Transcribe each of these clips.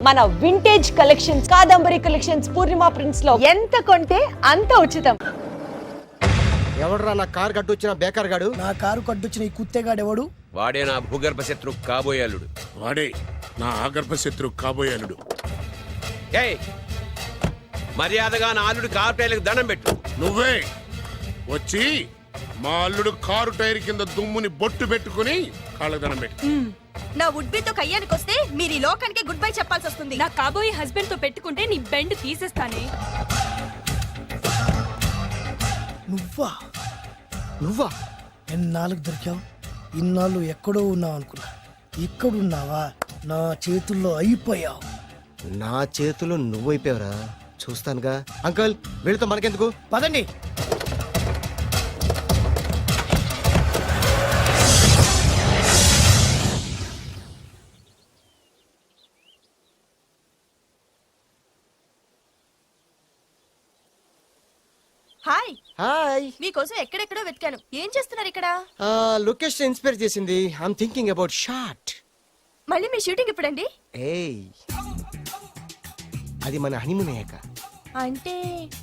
మన vintage collections Kadambari collections పూర్ణిమ prints లో ఎంత కొంటే అంత ఉచితం. ఎవడరా నా కారు కట్టొచ్చిన బేకార్ గాడు? నా కారు కట్టొచ్చిన ఈ కుత్తేగాడు ఎవడు? వాడే నా భూగర్భ శత్రు కాబోయాలుడు. వాడే నా ఆగర్భ శత్రు కాబోయాలుడు. ఏయ్, మర్యాదగా నా అల్లుడు కారు టైర్లకు దండం పెట్టు. నువ్వే వచ్చి మా అల్లుడు కారు టైర్ కింద దుమ్ముని బొట్టు పెట్టుకుని కాళ్ళకు దండం పెట్టు. నా వుడ్బీతో కయ్యానికి వస్తే మీరు ఈ లోకానికి గుడ్ బై చెప్పాల్సి వస్తుంది. నా కాబోయే హస్బెండ్ తో పెట్టుకుంటే నీ బెండ్ తీసేస్తానే. నువ్వా నువ్వా? ఎన్నాళ్ళకు దొరికావు? ఇన్నాళ్ళు ఎక్కడో ఉన్నావు అనుకున్నా. ఇక్కడున్నావా? నా చేతుల్లో అయిపోయావు. నా చేతిలో నువ్వైపోయావురా. చూస్తానుగా. అంకుల్ వీళ్ళతో మనకెందుకు, పదండి. హాయ్. హాయ్. మీకోసం ఎక్కడెక్కడో వెతికాను. ఏం చేస్తున్నారు ఇక్కడ? లొకేషన్ ఇన్స్పైర్ చేసింది. I'm thinking about shot. మళ్ళీ మీ షూటింగ్ ఎప్పుడండి? ఏయ్, అది మన హనీమూన్ అయ్యాక. అంటే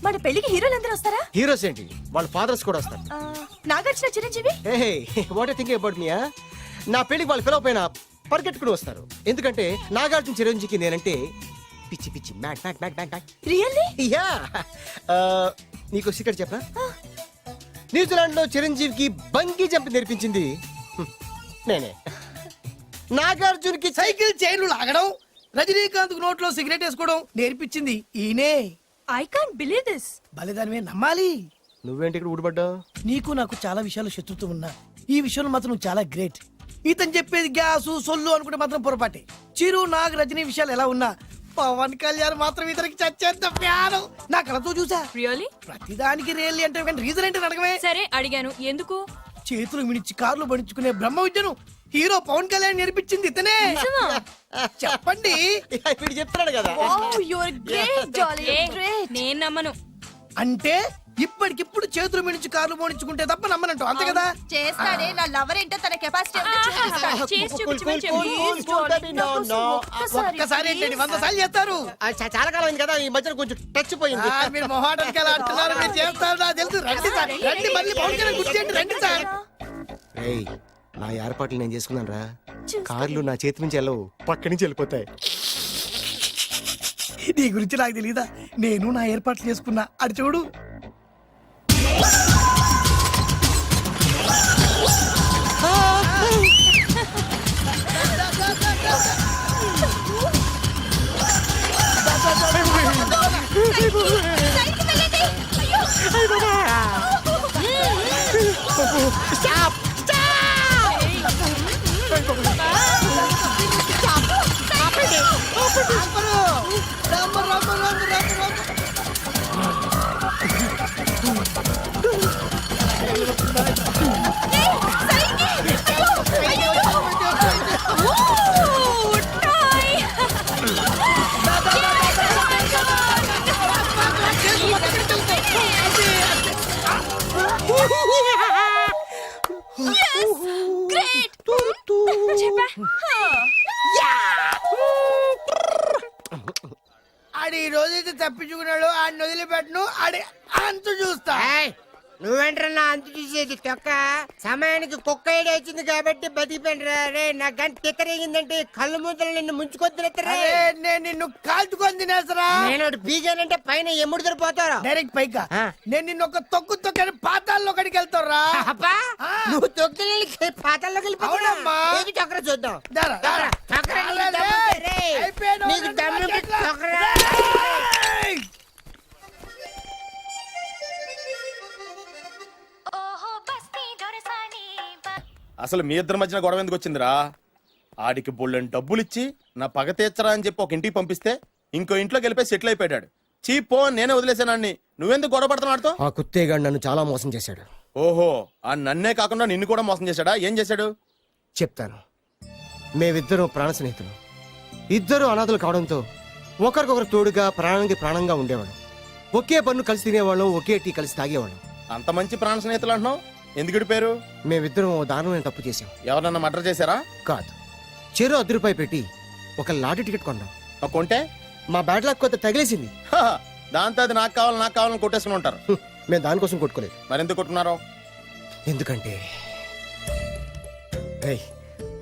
మన పెళ్లికి హీరోలు అందరూ వస్తారా? హీరోస్ ఏంటి, వాళ్ళ ఫాదర్స్ కూడా వస్తారు. Nagarjuna, Chiranjeevi. What I thinking about మీయా? నా పెళ్లికి వాళ్ళు పిలవపోయినా పరిగెట్టుకుని వస్తారు. ఎందుకంటే నాగార్జున చిరంజీవికి నేనంటే పిచ్చి పిచ్చి మ్యాట్ మ్యాట్ మ్యాట్ మ్యాట్ మ్యాట్. రియల్లీ? యా. నీకు సీక్రెట్ చెప్పనా? న్యూజిలాండ్ లో చిరంజీవికి బంగీ జంప్ నేర్పించింది నేనే. నాగార్జున్కి సైకిల్ చైన్లు లాగడం, రజనీకాంత్ నోట్లో సిగరెట్ వేసుకోవడం నేర్పించింది ఈయనే. I can't believe this. బలిదానమే నమ్మాలి. నువ్వేంటి ఇక్కడ ఊడిపడ్డావు? నీకు నాకు చాలా విషయాలు శత్రుత్వం ఉన్నా ఈ విషయంలో మాత్రం నువ్వు చాలా గ్రేట్. ఇతను చెప్పేది గ్యాసు సొల్లు అనుకుంటే మాత్రం పొరపాటే. చిరు, నాగ్, రజనీ విషయాలు ఎలా ఉన్నా పవన్ కళ్యాణ్ మాత్రం ఇతనికి చచ్చేంత ప్యాను. నా కళతో చూసా. రియల్లీ? ప్రతిదానికి రియల్లీ అంటే కానీ రీజన్ ఏంటి అడగమే. సరే అడిగాను, ఎందుకు? చేతులు మిడిచి కార్లు పడించుకునే బ్రహ్మ విద్యను హీరో పవన్ కళ్యాణ్ నేర్పించింది ఇతనే. చెప్పండి. వీడు చెప్తున్నాడు కదా. Wow, you are great darling. ఏ, గ్రేట్. నేను నమ్మను. అంటే ఇప్పటికిప్పుడు చేతులు మిడిచి కార్లు పోనించుకుంటే తప్ప నమ్మనంటూ అంతే కదా. చేస్తాడే. నా లవర్ ఏంటో తన కెపాసిటీ ఏంటో చూపిస్తాడు. చేసి చూపించమని ఒక్కసారి ఏంటండి 100 సార్లు చేస్తారు. చాలా కాలం అయింది కదా, ఈ మధ్యన కొంచెం టచ్ పోయింది. మీరు మొహాటానికి ఎలా అంటున్నారు? మీరు చేస్తారు నాకు తెలుసు. రండి సార్, రండి. మళ్ళీ పవన్ కళ్యాణ్ గుర్తేంటి? రండి సార్. ఏయ్, నా ఏర్పాట్లు నేను చేసుకున్నాను రా. కార్లు నా చేతి నుంచి వెళ్ళవు, పక్క నుంచి వెళ్ళిపోతాయి. నీ గురించి నాకు తెలీదా? నేను నా ఏర్పాట్లు చేసుకున్నా. అడి చూడు. ఆడి ఈ రోజైతే తప్పించుకున్నాడు. ఆడిని వదిలిపెట్టను. ఆడి అంత చూస్తా. నువ్వేంట్రన్నా అంత చూసేది తొక్క? సమయానికి కుక్క ఏడు వచ్చింది కాబట్టి బతికిపోయినరా రే. నా గంట తిక్కరేగిందంటే కళ్ళు ముద్దలు నిన్ను ముంచుకొద్దులెత్తరా. నేను నిన్ను కాల్చుకొని తినేసరా. నేను బీగానంటే పైన ఎముడు దొరిపోతారా డైరెక్ట్ పైకా. నేను నిన్ను ఒక తొక్కు తొక్కని పాతాల్లో కడికి వెళ్తారా. నువ్వు తొక్కి పాతాల్లోకి వెళ్ళిపోతావా? చక్ర చూద్దాం. నీకు దమ్ము చక్ర. అసలు మీ ఇద్దరి మధ్యన గొడవ ఎందుకు వచ్చిందిరా? ఆడికి బుల్లెన్ డబ్బులిచ్చి నా పగ తీర్చరా అని చెప్పి ఒక ఇంటికి పంపిస్తే ఇంకో ఇంట్లోకి వెళ్ళిపోయి సెటిల్ అయిపోయాడు. చీపో నేనే వదిలేసానాన్ని. నువ్వెందుకు గొడవ పడుతున్నాడుతో? ఆ కుత్తేగాడు నన్ను చాలా మోసం చేశాడు. ఓహో, ఆ నన్నే కాకుండా నిన్ను కూడా మోసం చేశాడా? ఏం చేశాడు చెప్తాను. మేమిద్దరం ప్రాణ స్నేహితులు. ఇద్దరు అనాథలు కావడంతో ఒకరికొకరు తోడుగా ప్రాణానికి ప్రాణంగా ఉండేవాళ్ళం. ఒకే పన్ను కలిసి తినేవాళ్ళం, ఒకే టీ కలిసి తాగేవాళ్ళం. అంత మంచి ప్రాణ స్నేహితులు అంటున్నావు, ఎందుకు పేరు? మేమిద్దరం ఓ దారుణమైన తప్పు చేశాం. ఎవరన్నా మర్డర్ చేశారా? కాదు, చెరో ₹10 పెట్టి ఒక లాటరీ టికెట్ కొన్నాం. కొంటే మా బ్యాడ్ లక్ కొత్త తగిలేసింది. హ, దాంతో అది నాకు కావాలని కొట్టేసుకుని ఉంటారు. మేము దానికోసం కొట్టుకోలేదు. మరెందుకు కొట్టుకున్నారు? ఎందుకంటే రేయ్,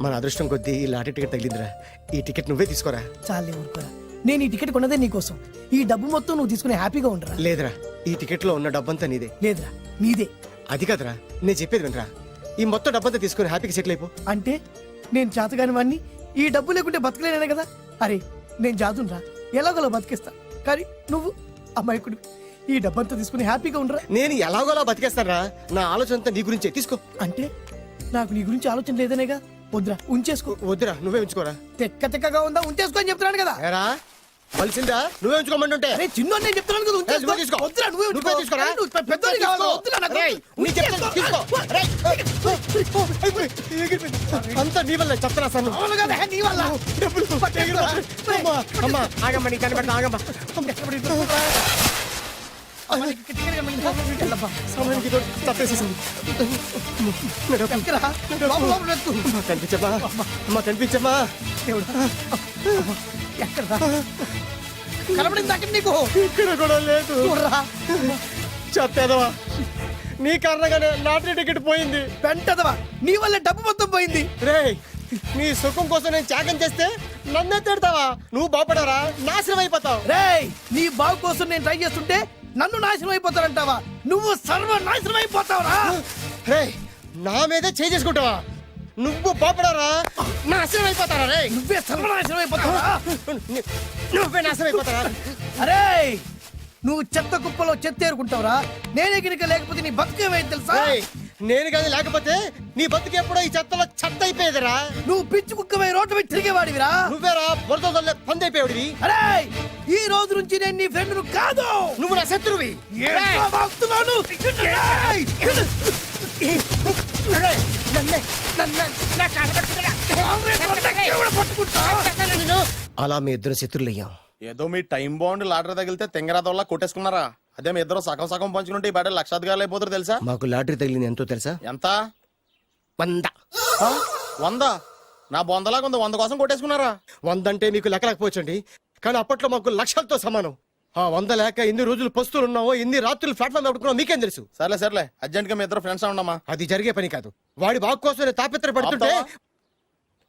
మన అదృష్టం కొద్దీ ఈ లాటరీ టికెట్ తగిలిందిరా. ఈ టికెట్ నువ్వే తీసుకోరా. చాలే ఊరుకోరా, నేను ఈ టికెట్ కొన్నదే నీకోసం. ఈ డబ్బు మొత్తం నువ్వు తీసుకుని హ్యాపీగా ఉండరా. లేదురా, ఈ టికెట్ లో ఉన్న డబ్బంతా నీదే. లేదురా, నీదే. అది కాదురా, నేను చెప్పేది వినరా. ఈ మొత్తం డబ్బంతా తీసుకుని హ్యాపీగా సెటిల్ అయిపో. అంటే నేను చేతగాని వాడిని, ఈ డబ్బు లేకుంటే బతకలేనే కదా. అరే నేను జాతునరా, ఎలాగోలా బతికేస్తా. కానీ నువ్వు అమాయకుడు, ఈ డబ్బంతా తీసుకుని హ్యాపీగా ఉండరా. నేను ఎలాగోలా బతికేస్తానరా. నా ఆలోచన అంతా నీ గురించే. తీసుకో. అంటే నాకు నీ గురించి ఆలోచన లేదనేగా. వద్దురా, ఉంచేసుకో. వద్దురా, నువ్వే ఉంచుకోరా. తెక్కగా ఉందా, ఉంచేసుకో అని చెప్తున్నాను కదా. ఏరా కలిసిందా? నువ్వే ఉంచుకోమంటుంటే అరే చిన్న నేను చెప్తున్నాను కదా, ఉంచేసుకో. నువ్వే తీసుకో. వద్దురా, నువ్వే ఉంచుకో. నువ్వే తీసుకోరా. అరే, నువ్వు పెద్దోడివి కావాలి. వద్దురా, నాకు రేయ్, నీ చెప్తాను, తీసుకో. రేయ్, అంతా నీ వల్ల చెప్తారా సార్. అవును కదా, నీ వల్ల. అమ్మా ఆగమ్మా, నీ కనిపెడతా ఆగమ్మా. సమయానికి ఇదో తప్పేసేసింది. కనిపించమ్మా, అమ్మా కనిపించమ్మా. ఎక్కడా కనబడింది అక్కడ నీకు? ఇక్కడ కూడా లేదు. చెప్పేదవా, నీ కారణంగానే లాటరీ టికెట్ పోయింది. వెంటదవా, నీ వల్ల డబ్బు మొత్తం పోయింది. రేయ్, నీ సుఖం కోసం నేను త్యాగం చేస్తే నన్నే తిడతావా? నువ్వు బాపడారా, నాశనం అయిపోతావు. రేయ్, నీ బాగు కోసం నేను ట్రై చేస్తుంటే నన్ను నాశనం అయిపోతానంటావా? నువ్వు సర్వ నాశనం అయిపోతావురా. రేయ్, నా మీదే చేసుకుంటావా? నువ్వు బాపడారా, నాశనం అయిపోతారా? రే, నువ్వే సర్వనాశనం అయిపోతావా? నువ్వే నాశనం అయిపోతారా? అరే నువ్వు చెత్త కుప్పలో చెత్త ఏరుకుంటావురా. నేనే గినక లేకపోతే నీ బతుకేమైంది తెలుసా? రేయ్, నేను కానీ లేకపోతే నీ బతుకు ఎప్పుడో ఈ చెత్తలో చెత్త అయిపోయేదిరా. నువ్వు పిచ్చి కుక్కమై రోడ్డు మీద తిరిగేవాడివిరా. నువ్వేరా బురదలే పంది అయిపోయాడివి. అరే ఈ రోజు నుంచి నేను నీ ఫ్రెండ్ కాదు, నువ్వు నా శత్రువి. ఏంట్రా వాగుతున్నాను? ఏయ్! అలా మీ ఇద్దరు శత్రులయ్యాం. ఏదో మీ టైం బాండ్ లాటరీ తగిలితే తెంగరాదోళ్ళ కొట్టేసుకున్నారా? అదే మీ ఇద్దరు సగం పంచుకుంటే ఈ బయట లక్షాధికారులు అయిపోతారు తెలుసా? మాకు లాటరీ తగిలింది ఎంతో తెలుసా? ఎంత? 100. 100? నా బొందలాగా ఉంది, 100 కోసం కొట్టేసుకున్నారా? 100 అంటే మీకు లెక్కలేకపోవచ్చండి, కానీ అప్పట్లో మాకు లక్షలతో సమానం. ఆ 100 లేక ఎన్ని రోజులు పస్తులు ఉన్నావో, ఎన్ని రాత్రులు ప్లాట్ఫామ్ పెట్టుకున్నావో మీకేం తెలుసు? సర్లే అర్జెంట్ గా మీ ఇద్దరు ఫ్రెండ్స్ ఉండమ్మా. అది జరిగే పని కాదు. వాడి బాగు కోసం తాపిత్ర పడుతుంటే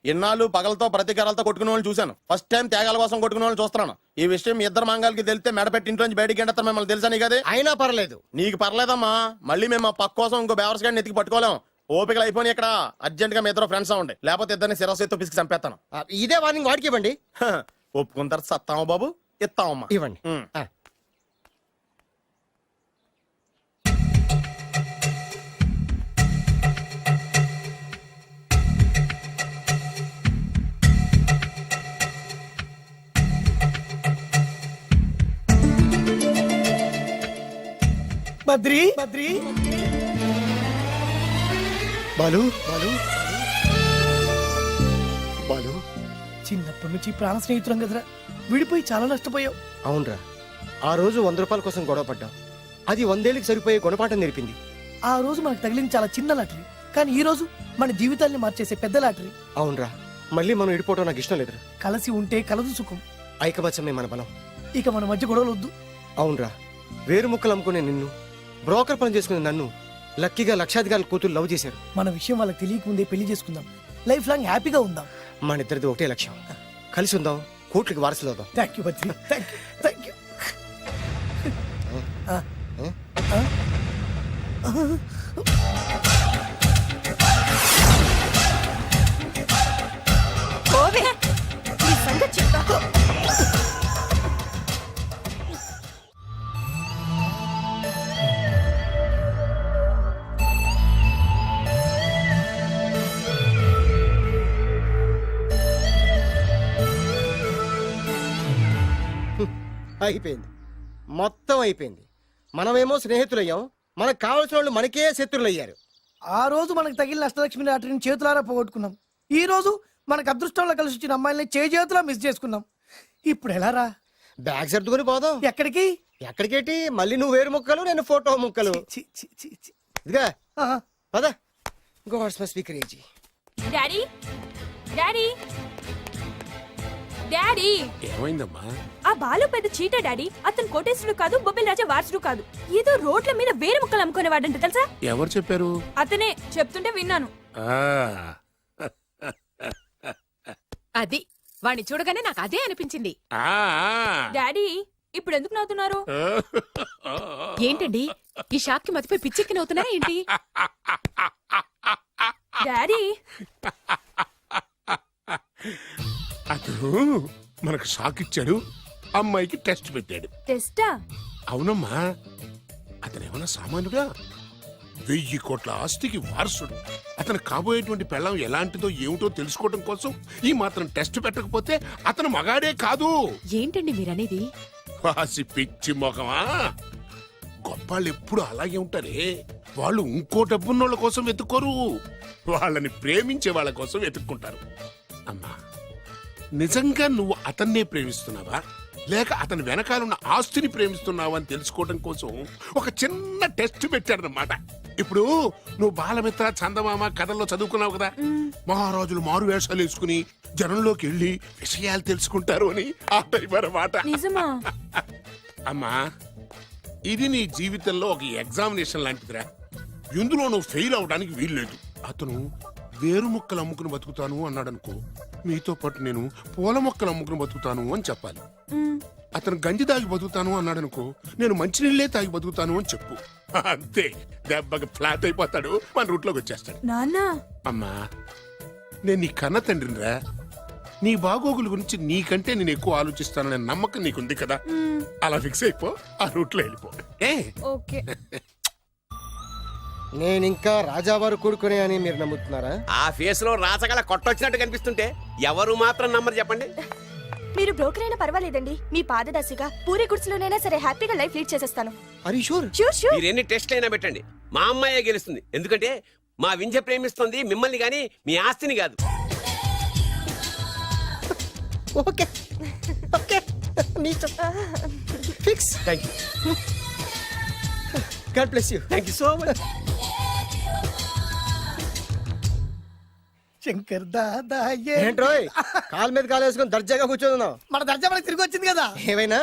ఇన్నాళ్ళు పగలతో ప్రతీకారాలతో కొట్టుకునే వాళ్ళు చూశాను. ఫస్ట్ టైం త్యాగాల కోసం కొట్టుకునే వాళ్ళు చూస్తున్నాను. ఈ విషయం మీ ఇద్దరు మంగాలకి తెలిస్తే మెడపెట్టి ఇంట్లోంచి బయటికి ఎండతారు. మిమ్మల్ని తెలుసా నీకు? అది అయినా పర్లేదు. నీకు పర్లేదమ్మా, మళ్ళీ మేము ఆ పక్క కోసం ఇంకో బేవర్స్ గాడిని ఎత్తికి పట్టుకోలేం. ఓపికలు అయిపోయి ఇక్కడ అర్జెంట్ గా మీ ఇద్దరు ఫ్రెండ్స్ అవ్వండి, లేకపోతే ఇద్దరిని శిరస్సు పిసికి చంపేస్తాను. ఇదే వార్నింగ్ వాడికి ఇవ్వండి. ఒప్పుకుంటారు సత్తామా బాబు? ఇస్తామమ్మా. ఇవ్వండి. బద్రి బాలు బాలు బాలు, చిన్నప్పటి నుంచి ప్రాణ స్నేహితులం కదరా, విడిపోయి చాలా నష్టపోయావు. అవునరా, ఆ రోజు 100 రూపాయల కోసం గొడవ పడ్డాం. అది 100 ఏళ్ళకి సరిపోయే గుణపాఠం నేర్పింది. ఆ రోజు మనకు తగిలింది చాలా చిన్న లాటరీ, కానీ ఈ రోజు మన జీవితాల్ని మార్చేసే పెద్ద లాటరీ. అవునరా, మళ్ళీ మనం ఇడిపోవటం నాకు ఇష్టం లేదురా. కలిసి ఉంటే కలదు సుఖం. ఐకమత్యమే మన బలం. ఇక మన మధ్య గొడవలు వద్దు. అవునరా, వేరు ముక్కలు అమ్ముకునే నిన్ను, బ్రోకర్ పని చేసుకునే నన్ను లక్కీగా లక్షాధికారుల కూతురు లవ్ చేశారు. మన విషయం వాళ్ళకి తెలియకముందే పెళ్లి చేసుకుందాం, లైఫ్ లాంగ్ హ్యాపీగా ఉందాం. మన ఇద్దరిది ఒకటే లక్ష్యం, కలిసి ఉందాం, కోట్లకి వారసులు అవుదాం. Thank you Badri, thank you. పోవే, నీ సంగతి చెప్తా. అయిపోయింది, మొత్తం అయిపోయింది. మనమేమో స్నేహితులయ్యాం, మనకు కావాల్సిన వాళ్ళు మనకే శత్రులయ్యారు. ఆ రోజు మనకు తగిలిన అష్టలక్ష్మి లాటరీని చేతులారా పోగొట్టుకున్నాం. ఈ రోజు మనకు అదృష్టంలో కలిసి వచ్చిన అమ్మాయిల్ని చేతులా మిస్ చేసుకున్నాం. ఇప్పుడు ఎలా రా? బ్యాగ్ సర్దుకొని పోదాం. ఎక్కడికి? ఎక్కడికేటి? మళ్ళీ నువ్వు వేరు ముక్కలు, నేను ఫోటో ముక్కలు. చి, చి, చి, చి. ఇదిగా ఆహా. పద. God's must be crazy. Daddy daddy daddy ఏమైందమ్మా? ఆ బాలు పెద్ద చీట డాడీ. అతను కోటేశ్వరుడు కాదు, బొబ్బిల్ రాజా వారసుడు కాదు. ఏదో రోడ్ల మీద వేరే ముక్కలు అమ్ముకునేవాడంట తెలుసా? ఎవరు చెప్పారు? అతనే చెప్తుంటే విన్నాను. ఆ, అది వాణ్ణి చూడగానే నాకు అదే అనిపించింది. ఆ, డాడీ ఇప్పుడు ఎందుకు నవ్వుతున్నారు? ఏంటండి ఈ షాక్ కి మతిపోయి పిచ్చెక్కి నవ్వుతున్నారా ఏంటి? డాడీ అతను మనకు షాక్ ఇచ్చాడు, అమ్మాయికి టెస్ట్ పెట్టాడు. టెస్టా? అవునమ్మా, అతను ఏమన్నా సామాన్యుడా? 1000 కోట్ల ఆస్తికి వారసుడు. అతను కాబోయేటువంటి పెళ్ళం ఎలాంటిదో ఏమిటో తెలుసుకోవడం కోసం ఈ మాత్రం టెస్ట్ పెట్టకపోతే అతను మగాడే కాదు. ఏంటండి మీరనేది? వాసి పిచ్చి మొఖమా, గొప్పాళ్ళు ఎప్పుడు అలాగే ఉంటారే. వాళ్ళు ఇంకో డబ్బున్నోళ్ళ కోసం వెతుక్కోరు, వాళ్ళని ప్రేమించే వాళ్ళ కోసం వెతుక్కుంటారు. అమ్మా, నిజంగా నువ్వు అతన్నే ప్రేమిస్తున్నావా లేక అతని వెనకాలన్న ఆస్తిని ప్రేమిస్తున్నావా అని తెలుసుకోవడం కోసం ఒక చిన్న టెస్ట్ పెట్టాడనమాట. ఇప్పుడు నువ్వు బాలమిత్ర, చందమామ కథల్లో చదువుకున్నావు కదా, మహారాజులు మారు వేషాలు వేసుకుని జనంలోకి వెళ్ళి విషయాలు తెలుసుకుంటారు అని ఆ టైప్ అన్నమాట. నిజమా? అమ్మా, ఇది నీ జీవితంలో ఒక ఎగ్జామినేషన్ లాంటిదిరా. ఇందులో నువ్వు ఫెయిల్ అవడానికి వీల్లేదు. అతను వేరు మొక్కలు అమ్ముకుని బతుకుతాను అన్నాడనుకో, మీతో పాటు నేను పూల మొక్కలు అమ్ముకుని బతుకుతాను అని చెప్పాలి. అతను గంజి తాగి బతుకుతాను అన్నాడనుకో, నేను మంచినీళ్ళే తాగి బతుకుతాను అని చెప్పు. అంతే, దెబ్బకి ఫ్లాట్ అయిపోతాడు, మన రూట్లోకి వచ్చేస్తాడు. నాన్న అమ్మా, నేను నీ కన్న తండ్రినిరా. నీ బాగోగుల గురించి నీకంటే నేను ఎక్కువ ఆలోచిస్తాననే నమ్మకం నీకుంది కదా. అలా ఫిక్స్ అయిపో, ఆ రూట్లో వెళ్ళిపో. ఓకే. నేను ఇంకా రాజావారు కొడుకునే అని మీరు నమ్ముతున్నారా? ఆ ఫేస్ లో రాచగల కొట్టొచ్చినట్టు కనిపిస్తుంటే ఎవరు మాత్రం నమ్మరు చెప్పండి. మీరు బ్రోకర్ అయినా పర్వాలేదండి. మీ పాదదాసిగా పూరి గుడిసెలోనైనా సరే హ్యాపీగా లైఫ్ లీడ్ చేసేస్తాను. అరే షూర్. Sure sure. మీరు ఎన్ని టెస్ట్లు అయినా పెట్టండి, మా అమ్మాయే గెలుస్తుంది. ఎందుకంటే మా వింజ ప్రేమిస్తుంది మిమ్మల్ని గాని మీ ఆస్తిని కాదు. Okay okay, fix. Thank you, god bless you. Thank you so much. Shankar Dada ఏంట్రోయ్, కాలు మీద కాలు వేసుకొని దర్జాగా కూర్చోదున్నావు. మన దర్జా మనకి తిరిగి వచ్చింది కదా. ఏమైనా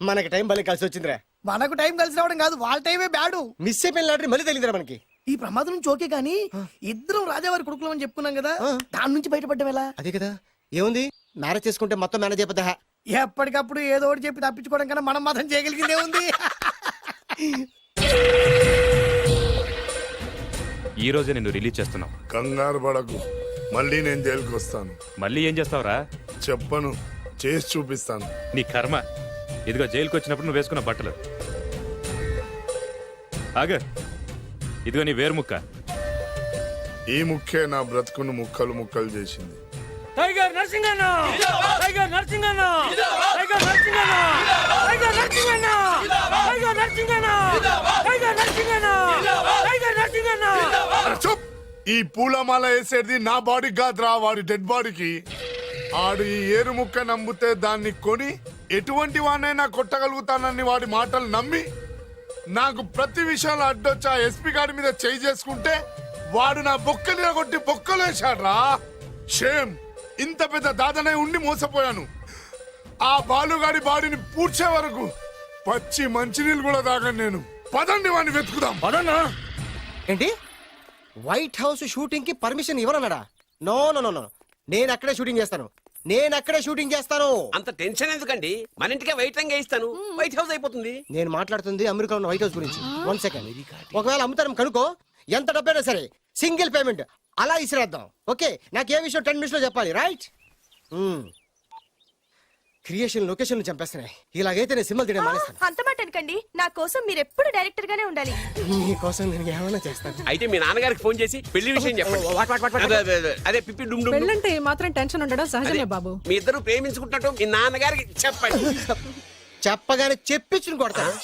మనకి టైం భలే కలిసి వచ్చిందిరా. మనకు టైం కలిసి రావడం కాదు, వాళ్ళ టైమే బ్యాడు. మిస్ అయిపోయిన లాటరీ మళ్ళీ తెలియదురా మనకి. ఈ ప్రమాదం నుంచి ఓకే కానీ ఇద్దరం రాజావారి కొడుకులం అని చెప్పుకున్నాం కదా, దాని నుంచి బయటపడ్డం ఎలా? అదే కదా, ఏముంది, మ్యారేజ్ చేసుకుంటే మొత్తం మేనేజ్ అయిపోతా. ఎప్పటికప్పుడు ఏదో ఒకటి చెప్పి తప్పించుకోవడం కన్నా మనం మాత్రం చేయగలిగిందే ఉంది. ఈ రోజే నిన్ను రిలీజ్ చేస్తున్నాం. కంగారు పడకు, మళ్ళీ నేను జైలుకి వస్తాను. మళ్ళీ ఏం చేస్తావురా? చెప్పను, చేసి చూపిస్తాను. నీ కర్మ. ఇదిగో జైలుకి వచ్చినప్పుడు నువ్వు వేసుకున్న బట్టలు. ఆగ, ఇదిగో నీ వేరు ముక్క. ఈ ముక్కే నా బ్రతుకును ముక్కలు ముక్కలు చేసింది. Tiger Narasinganna, tiger Narasinganna, tiger Narasinganna, tiger Narasinganna, tiger Narasinganna, tiger Narasinganna, tiger Narasinganna. చూప్, ఈ పూలమాల వేసేది నా బాడీ కాదురా, వాడి డెడ్ బాడీకి. ఆడు ఈ ఏరు ముక్క నమ్మితే దాన్ని కొని ఎటువంటి వాడినైనా కొట్టగలుగుతానని వాడి మాటలు నమ్మి నాకు ప్రతి విషయంలో అడ్డొచ్చా ఎస్పీ గారి మీద చేయి చేసుకుంటే వాడు నా బొక్కలు కొట్టి బొక్కలు వేశాడ్రా. షేమ్, ఇంత పెద్ద దాదనే ఉండి మోసపోయాను. ఆ బాలుగాడి బాడీని పూడ్చే వరకు పచ్చి మంచినీళ్ళు కూడా తాగను నేను. పదండి వాడిని వెతుకుదాం. ఏంటి, వైట్ హౌస్ షూటింగ్ కి పర్మిషన్ ఇవ్వనన్నాడా? నో నో నో నో, నేను అక్కడే షూటింగ్ చేస్తాను, నేను అక్కడే షూటింగ్ చేస్తాను. అంత టెన్షన్ ఎందుకండి, మన ఇంటికే వైట్ రంగు వేయిస్తాను, వైట్ హౌస్ అయిపోతుంది. నేను మాట్లాడుతుంది అమెరికా ఉన్న వైట్ హౌస్ గురించి. 1 సెకండ్, ఒకవేళ అమ్ముతాను కనుకో, ఎంత డబ్బైనా సరే సింగిల్ పేమెంట్ అలా ఇసిరేద్దాం. ఓకే, నాకు ఏ విషయం 10 మినిట్స్ లో చెప్పాలి, రైట్? Creation location చంపేస్తున్నాయి. ఇలాగైతే నేను సినిమా తీయడం మానేస్తాను. అంత మాట అనకండి, నా కోసం మీరు ఎప్పుడు డైరెక్టర్ గానే ఉండాలి. మీకోసం నేను ఏమైనా చేస్తాను. అయితే మీ నాన్నగారికి ఫోన్ చేసి పెళ్లి విషయం చెప్పండి. అదే పిప్పి డుమ్ డుమ్. పెళ్ళంటే మాత్రం టెన్షన్ ఉండడం సహజమే బాబు. మీ ఇద్దరు ప్రేమించుకుంటున్నట్టు మీ నాన్నగారికి చెప్పండి. చెప్పగానే చెప్పించుని కొడతాను.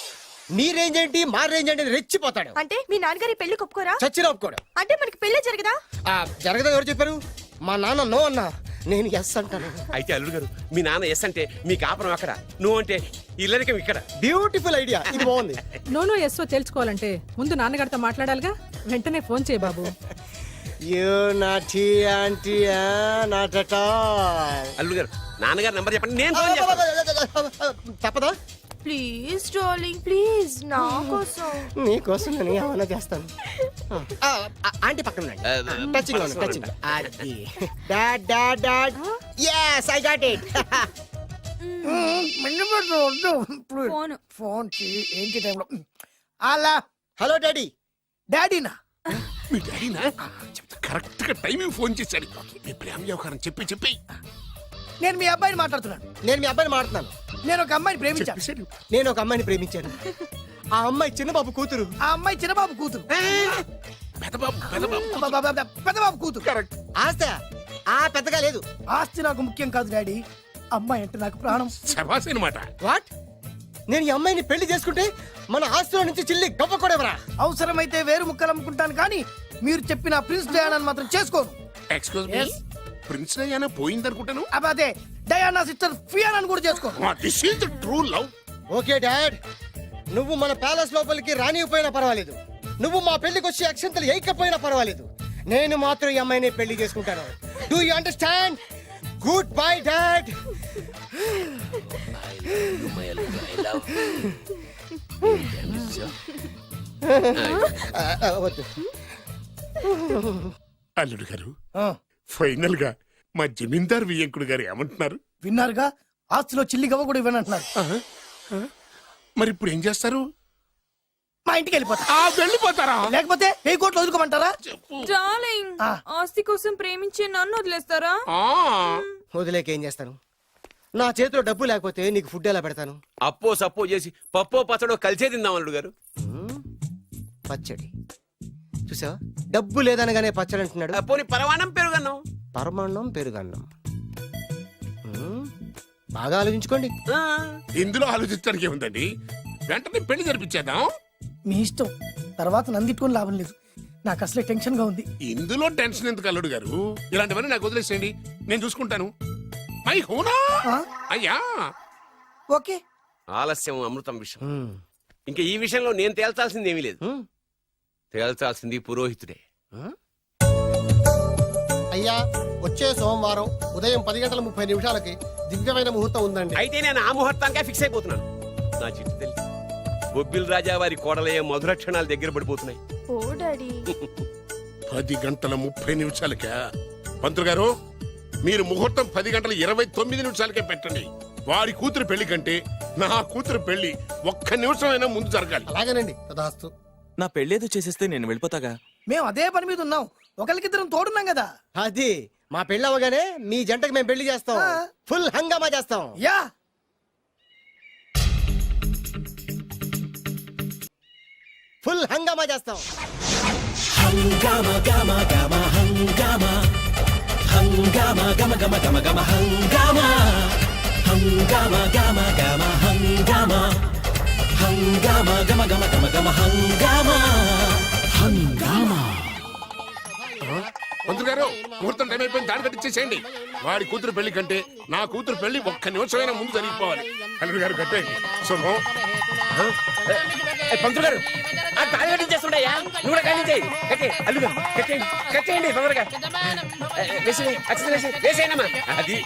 మీ రేంజ్ ఏంటి, మా రేంజ్ ఏంటి అని రెచ్చిపోతాడు. అంటే మీ నాన్నగారి పెళ్లి ఒప్పుకోరా? చచ్చిన ఒప్పుకోడు. అంటే మనకి పెళ్లి జరగదా? జరగదని ఎవరు చెప్పారు? మా నాన్న నో అన్నా, నేను ఎస్ అంటాను. అయితే అల్లుడు గారు, మీ నాన్న ఎస్ అంటే మీ కాపురం అక్కడ, నువ్వు అంటే ఇల్లరికం ఇక్కడ. బ్యూటిఫుల్ ఐడియా, ఇది బాగుంది. నోనో ఎస్ఓ తెలుసుకోవాలంటే ముందు నాన్నగారితో మాట్లాడాలిగా. వెంటనే ఫోన్ చేయి బాబు. You naughty aunty, not at all. అల్లుడు గారు, నాన్నగారు నెంబర్ చెప్పండి, నేను ఫోన్ చేస్తాను. తప్పదా? ప్లీజ్ డార్లింగ్ ప్లీజ్ నా కోసం. నీకోసం నేను ఏమన్నా చేస్తాను. ఆంటీ పక్కన టచింగ్ లో టచింగ్. అది dad dad dad. yes I got it. Phone phone ఏంటి టైంలో అలా హలో డాడీ. డాడీనా? మీ డాడీనా? చెప్తా, కరెక్ట్ గా టైమింగ్ ఫోన్ చేశాడు. మీ ప్రేమ వ్యవహారం చెప్పి నేను మీ అబ్బాయిని మాట్లాడుతున్నాను. నేను మీ అబ్బాయిని మాట్లాడుతున్నాను. నేను ఒక అమ్మాయిని ప్రేమించాను. చెప్పేశాడు. నేను ఒక అమ్మాయిని ప్రేమించాను. ఆ అమ్మాయి చిన్నబాబు కూతురు. ఆ అమ్మాయి చిన్నబాబు కూతురు. పెద్దబాబు కూతురు. కరెక్ట్. ఆస్తి ఆ పెద్దగా లేదు. ఆస్తి నాకు ముఖ్యం కాదు డాడీ, అమ్మాయి అంటే నాకు ప్రాణం. శబాస్ అనమాట. వాట్? నేను ఈ అమ్మాయిని పెళ్లి చేసుకుంటే మన ఆస్తిలో నుంచి చిల్లి గొప్ప కూడా ఎవరా? అవసరమైతే వేరు ముక్కలు అమ్ముకుంటాను కానీ మీరు చెప్పిన ప్రిన్స్ డయానాని మాత్రం చేసుకోను. ఎక్స్క్యూజ్ మీ, ప్రిన్స్ డయానా పోయిందనుకుంటాను. అదే డయానా సిస్టర్ ఫియానాని కూడా చేసుకోను. This is the true love. Okay dad, నువ్వు మన ప్యాలెస్ లోపలికి రానిపోయినా పర్వాలేదు, నువ్వు మా పెళ్లికి వచ్చి అక్షంతలు వేయకపోయినా పర్వాలేదు, నేను మాత్రం ఈ అమ్మాయిని పెళ్లి చేసుకుంటాను. Do you understand? Good bye dad. వద్దు. అల్లుడు గారు, ఆ, ఫైనల్ గా మా జమీందార్ వియ్యంకుడు గారు ఏమంటున్నారు? విన్నారుగా, ఆస్తిలో చిల్లి గవ్వ కూడా ఇవ్వనంటున్నారు. మరి ఇప్పుడు ఏం చేస్తారు? మా ఇంటికి వెళ్ళిపోతా. వెళ్ళిపోతారా? లేకపోతే 1000 కోట్లు వదులుకోమంటారా? డార్లింగ్ ఆ. ఆస్తి కోసం ప్రేమించే నన్ను వదిలేస్తారా? వదిలేక ఏం చేస్తాను? నా చేతిలో డబ్బు లేకపోతే నీకు ఫుడ్ ఎలా పెడతాను? అప్పో సప్పో చేసి పప్పో పచ్చడో కలిసే తిందాం అల్లుడు గారు. పచ్చడి చూసావా? డబ్బు లేదనగానే పచ్చడి అంటున్నాడు. పోనీ పరవాణం పెరుగన్నాం. పరమాన్నం పెరుగన్నం. బాగా ఆలోచించుకోండి. ఇందులో ఆలోచించడానికి ఏముందండి? వెంటనే పెళ్లి జరిపించేద్దాం. మీ ఇష్టం, తర్వాత నందిట్టుకుని లాభం లేదు. నాకు అసలే టెన్షన్ గా ఉంది. ఇందులో టెన్షన్ ఎందుకు అల్లుడు గారు? ఇలాంటివన్నీ నాకు వదిలేసేయండి, నేను చూసుకుంటాను. మై హోనా ఆ? అయ్యా. ఓకే. ఆలస్యం అమృతం విషయం. ఇంకా ఈ విషయంలో నేను తేల్చాల్సింది ఏమీ లేదు. తేల్చాల్సింది పురోహితుడే. అయ్యా, వచ్చే సోమవారం ఉదయం 10:30 దివ్యమైన ముహూర్తం ఉందండి. అయితే నేను ఆ ముహూర్తానికే ఫిక్స్ అయిపోతున్నాను. నా చిట్టు తల్లి బొబ్బిల్ రాజా వారి కోడలయ్యే మధుర క్షణాలు దగ్గర పడిపోతున్నాయి. ఓ డాడీ 10:30 పంతులు గారు, మీరు ముహూర్తం 10:29 పెట్టండి. వారి కూతురు పెళ్లి కంటే నా కూతురు పెళ్లి 1 నిమిషమైనా ముందు జరగాలి. అలాగేనండి. తదాస్తు. నా పెళ్ళేదో చేసేస్తే నేను వెళ్ళిపోతాగా. మేము అదే పని మీద ఉన్నాం, ఒకరికిద్దరం తోడున్నాం కదా. అది మా పెళ్ళి అవ్వగానే మీ జంటకి మేము పెళ్లి చేస్తాం. ఫుల్ హంగామా చేస్తాం. యా ఫుల్ హంగామా చేస్తాం. పంతులు గారు, ముహూర్తం టైం అయిపోయింది, దాడి కట్టించేసేయండి. వాడి కూతురు పెళ్లి కంటే నా కూతురు పెళ్లి 1 నిమిషమైనా ముందు జరిగిపోవాలి. అల్లుడు గారు కట్టేయండి. శుభం. పంతులు గారు ఆ తాళి కట్టించేస్తుండయా, నువ్వు కూడా కట్టించేయి. కట్టే అల్లుడు కట్టేయండి, కట్టేయండి తొందరగా. వేసేయనమ్మా. అది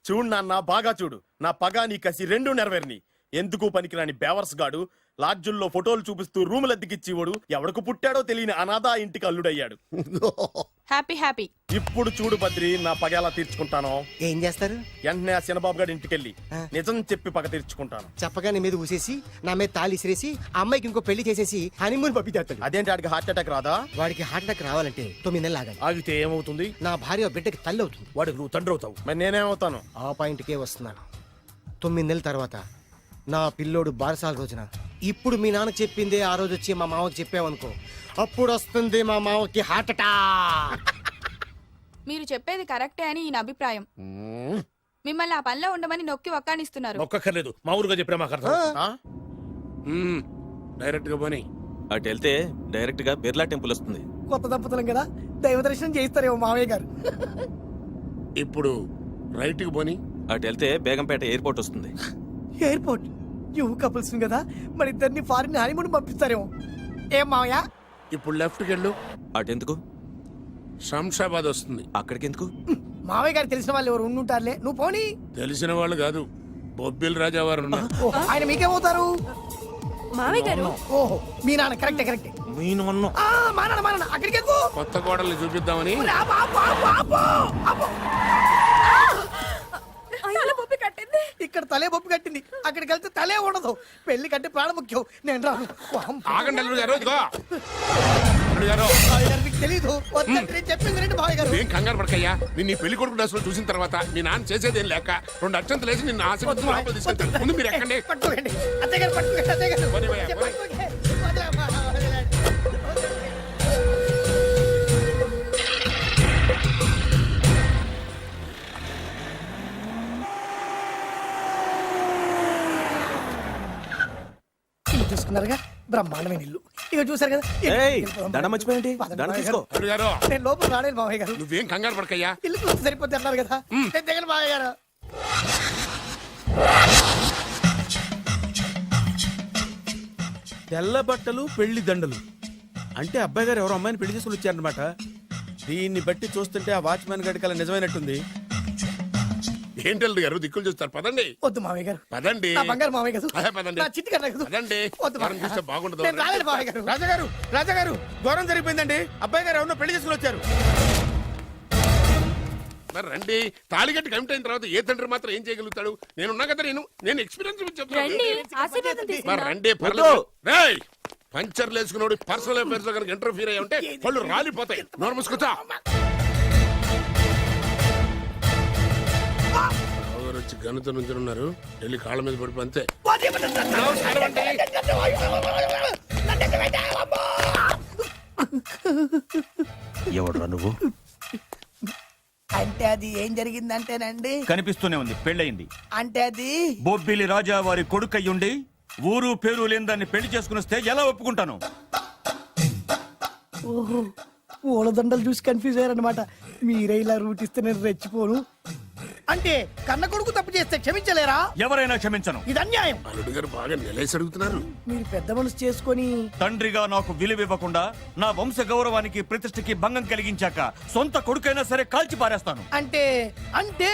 చూడు నాన్న, బాగా చూడు. నా పగా నీ కసి 2 నెరవేరిని. ఎందుకు పనికిరాని బేవర్స్ గాడు లాడ్జుల్లో ఫోటోలు చూపిస్తూ రూములు అద్దెకిచ్చేవాడు ఎవడకు పుట్టాడో తెలియని అనాథ ఇంటికి అల్లుడయ్యాడు. Happy happy. ఇప్పుడు చూడు బద్రి నా పగ ఎలా తీర్చుకుంటానో. ఏం చేస్తారు? వెంటనే ఆ చిన్నబాబు గారి ఇంటికెళ్ళి నిజం చెప్పి పగ తీర్చుకుంటాను. చెప్పగా నీ మీద ఊసేసి నా మీద తాళి ఇసిరేసి ఆ అమ్మాయికి ఇంకో పెళ్లి చేసేసి హనీమూన్ పంపించేస్తాడు. అదేంటి ఆడికి హార్ట్ అటాక్ రాదా? వాడికి హార్ట్ అటాక్ రావాలంటే 9 నెలలు ఆగాలి. ఆగితే ఏమవుతుంది? నా భార్య బిడ్డకి తల్లి అవుతుంది. వాడికి నువ్వు తండ్రి అవుతావు. మరి నేనేమవుతాను? ఆ పాయింట్కే వస్తున్నాను. 9 నెలల తర్వాత నా పిల్లోడు బారసాల రోజున ఇప్పుడు మీ నాన్న చెప్పిందే ఆ రోజు వచ్చి మా మామకి చెప్పావనుకో, అప్పుడు వస్తుంది మా మామకి హార్ట్ అటాక్. మీరు చెప్పేది కరెక్టే అని ఈయన అభిప్రాయం. మిమ్మల్ని ఆ పనిలో ఉండమని నొక్కి ఒక్కానిస్తున్నారు. ఒక్కర్లేదు, మా ఊరుగా చెప్పినా మాకు అర్థం. ఆ? డైరెక్ట్ గా పోనీ. అటు వెళ్తే డైరెక్ట్ గా బిర్లా టెంపుల్ వస్తుంది. కొత్త దంపతులం కదా, దైవ దర్శనం చేయిస్తారేమో మావయ్య గారు. ఇప్పుడు రైట్ కి పోనీ. అటు వెళ్తే బేగంపేట ఎయిర్పోర్ట్ వస్తుంది. ఎయిర్పోర్ట్ యువ కపుల్స్ కదా, మరి ఇద్దరిని ఫారిన్ హనీమూన్ పంపిస్తారేమో. ఏం మావయ్య? ఇప్పుడు లెఫ్ట్ కి వెళ్ళు. అటెందుకు? శంషాబాద్ వస్తుంది. అక్కడికి ఎందుకు? మావయ్య గారు తెలిసిన వాళ్ళు ఎవరు ఉండుంటారులే, నువ్వు పోనీ. తెలిసిన వాళ్ళు కాదు, బొబ్బిల్ రాజా వారు ఉన్నారు. ఓ, ఆయన మీకేమవుతారు? మావయ్య గారు ఓహో, మీ నాన్న. కరెక్టే కరెక్టే. మా నాన్న అక్కడికి ఎక్కువ. కొత్త కోడల్ని చూపిద్దామని. కట్టింది. ఇక్కడ తలే బొప్పు కట్టింది, అక్కడికి వెళ్తే తలే ఉండదు. పెళ్లి కట్టి ప్రాణం ముఖ్యం. నేను రాను. ఆగండి అల్లుడు గారు, ఇదిగో. అల్లుడు గారు, మావయ్య గారు మీకు తెలీదు. వద్దంటే నేను చెప్పింది రండి మావయ్య గారు. ఏం కంగారు పడకయ్యా. నిన్ను ఈ పెళ్లి కొడుకు డ్రెస్ లో చూసిన తర్వాత మీ నాన్న చేసేదేం లేక 2 అక్షంతలు వేసి నిన్ను ఆశీర్వదించి లోపలికి తీసుకెళ్తాను. ముందు మీరు ఎక్కండి. పట్టుకోండి అత్తయ్య గారు, పట్టుకోండి అత్తయ్య గారు. పోనీ భయ్యా, పోనీ. పట్టుకోండి. వదలమ్మా, వదలండి. ఇల్లు చూసుకున్నారుగా, బ్రహ్మాండమైన ఇల్లు. ఇక చూసారు కదా, దండం మర్చిపోయింది. దండం తీసుకో. అల్లుడు గారు, నేను లోపల రాలేదు మావయ్య గారు. నువ్వేం కంగారు పడకయ్యా. ఇల్లు చూస్తే సరిపోతే అన్నారు కదా, నేను దిగను మావయ్య గారు. తెల్ల బట్టలు పెళ్లి దండలు అంటే అబ్బాయి గారు ఎవరో అమ్మాయిని పెళ్లి చేసుకుని వచ్చారనమాట. దీన్ని బట్టి చూస్తుంటే ఆ వాచ్మెన్ గడి కల నిజమైనట్టుంది. ఏంటి అల్లుడు గారు దిక్కులు చూస్తారు? పదండి. వద్దు మావయ్య గారు. పదండి. నా బంగారు మావయ్య గారు. అదే పదండి. నా చిట్టి కన్నా కదా. పదండి. వద్దు వారం మావయ్య చూస్తే గారు. బాగుండదు. నేను రాలేదు మావయ్య గారు. రాజాగారు రాజాగారు ఘోరం జరిగిపోయిందండి. అబ్బాయి గారు ఎవరినో పెళ్లి చేసుకుని వచ్చారు. మరి రండి. తాళిగట్టి కమిట్ అయిన తర్వాత ఏ తండ్రి మాత్రం ఏం చేయగలుగుతాడు? నేనున్నా కదా, నేను ఎక్స్పీరియన్స్ చెప్తాను. రండి ఆశీర్వాదం మరి తీసుకుందాం. రండి, పర్లేదు. రేయ్, పంచర్లు వేసుకున్నాడు పర్సనల్ అఫైర్స్ లో కనుక ఇంటర్ఫీర్ అయ్యి ఉంటే వాళ్ళు రాలిపోతాయి. నోరు మూసుకొచ్చా. వచ్చి గనుత నుంచి ఉన్నారు. వెళ్ళి కాళ్ళ మీద పడిపో అంతే. నమస్కారం అండి. ఎవడురా నువ్వు? అంటే అది ఏం జరిగిందంటేనండి, కనిపిస్తూనే ఉంది, పెళ్ళయింది. అంటే అది బొబ్బిలి రాజా వారి కొడుకయ్యుండి ఊరు పేరు లేని దాన్ని పెళ్లి చేసుకుని వస్తే ఎలా ఒప్పుకుంటాను? ఓహో, పూలదండలు చూసి కన్ఫ్యూజ్ అయ్యారనమాట. మీరే ఇలా రూట్ ఇస్తే నేను రెచ్చిపోను. అంటే కన్న కొడుకు తప్పు చేస్తే క్షమించలేరా? ఎవరైనా క్షమించను. ఇది అన్యాయం. అల్లుడు గారు బాగా నిలేసి అడుగుతున్నారు. మీరు పెద్ద మనసు చేసుకొని తండ్రిగా నాకు విలువివ్వకుండా నా వంశ గౌరవానికి ప్రతిష్టకి భంగం కలిగించాక సొంత కొడుకైనా సరే కాల్చి పారేస్తాను. అంటే అంటే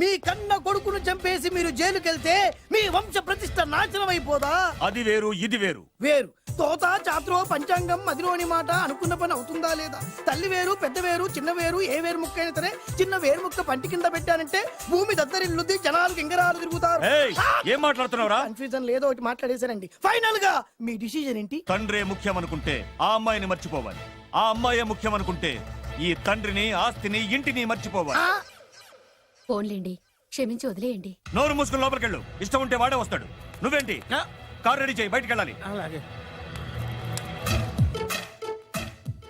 మీ కన్న కొడుకును చంపేసి మీరు జైలుకెళ్తే మీ వంశ ప్రతిష్ట నాశనం అయిపోదా? అది వేరు, ఇది వేరు. వేరు. తోత చాత్రో పంచాంగం మదిలోని మాట అనుకున్న పని అవుతుందా లేదా? తల్లి వేరు, పెద్ద వేరు, చిన్న వేరు, ఏ వేరు ముక్క అయినా సరే చిన్న వేరు ముక్క పంటి కింద పెట్టానంటే భూమి దద్దరిల్లుద్ది, జనాలు గింగరాలు తిరుగుతారు. ఏయ్, ఏం మాట్లాడుతున్నావురా? కన్ఫ్యూజన్ లేదో ఒకటి మాట్లాడేశారండి. ఫైనల్ గా మీ డిసిజన్ ఏంటి? తండ్రే ముఖ్యం అనుకుంటే ఆ అమ్మాయిని మర్చిపోవాలి. ఆ అమ్మాయే ముఖ్యం అనుకుంటే ఈ తండ్రిని, ఆస్తిని, ఇంటిని మర్చిపోవాలి. ఫోన్లేండి, క్షమించి వదిలేయండి. నోరు మూసుకుని లోపలికెళ్ళు. ఇష్టం ఉంటే వాడే వస్తాడు. నువ్వేంటి? కార్ రెడీ చేయి, బయటికి వెళ్ళాలి. అలాగే.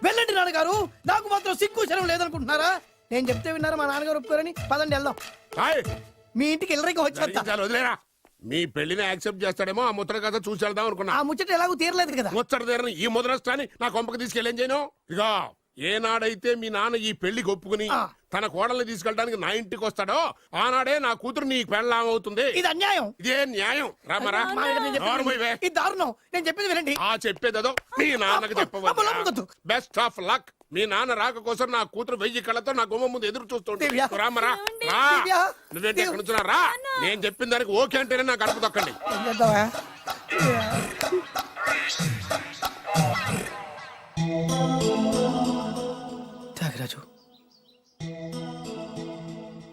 వెళ్ళండి నాన్నగారు, నాకు మాత్రం సిగ్గు శరం లేదనుకుంటున్నారా? నేను చెప్తే విన్నారా మా నాన్నగారు ఒప్పుకోరని? పదండి వెళ్దాం. హాయ్, మీ ఇంటికి వెళ్ళరికి వచ్చేస్తా. చాలు వదిలేరా. మీ పెళ్లిని యాక్సెప్ట్ చేస్తాడేమో ఆ ముద్ర కథ చూసి వెళ్దాం అనుకున్నా. ఆ ముచ్చట ఎలాగో తీరలేదు కదా. ముచ్చట తీరని ఈ ముద్రష్టాన్ని నా కొంపకి తీసుకెళ్ళేం చేయను. ఇక ఏనాడైతే మీ నాన్న ఈ పెళ్లికి ఒప్పుకుని తన కోడల్ని తీసుకెళ్ళడానికి నా ఇంటికి వస్తాడో ఆనాడే నా కూతురు నీ పెళ్ళాం అవుతుంది. ఇది అన్యాయం. ఇదే న్యాయం. రామరా, ఇది దారుణం. నేను చెప్పేది వినండి. ఆ చెప్పేదో మీ నాన్నకు చెప్పవచ్చు. Best of luck. మీ నాన్న రాక కోసం నా కూతురు 1000 కళ్ళతో నా గుమ్మ ముందు ఎదురు చూస్తుంటే రామరా, రా. నువ్వేంటి ఎక్కడ నుంచున్నా రా. నేను చెప్పిన దానికి ఓకే అంటేనే నా గడప తొక్కండి.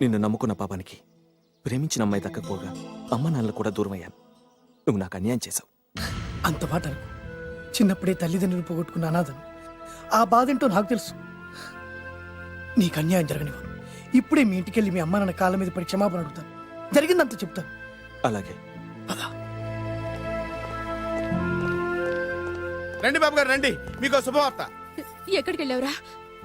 నిన్ను నమ్ముకున్న పాపానికి ప్రేమించిన అమ్మాయి దక్కకపోగా అమ్మ నాన్నలు కూడా దూరం అయ్యాను. నువ్వు నాకు అన్యాయం చేశావు. అంత మాట అనకు. చిన్నప్పుడే తల్లిదండ్రులు పోగొట్టుకున్న అనాథను. ఆ బాధ ఏంటో నాకు తెలుసు. నీకు అన్యాయం జరగనివ్వను. ఇప్పుడే మీ ఇంటికెళ్ళి మీ అమ్మ నాన్న కాళ్ళ మీద పడి క్షమాపణ అడుగుతాను. జరిగిందంత చెప్తాను. అలాగే. పద. రండి బాబు గారు రండి, మీకు శుభవార్త. ఎక్కడికి వెళ్ళావురా?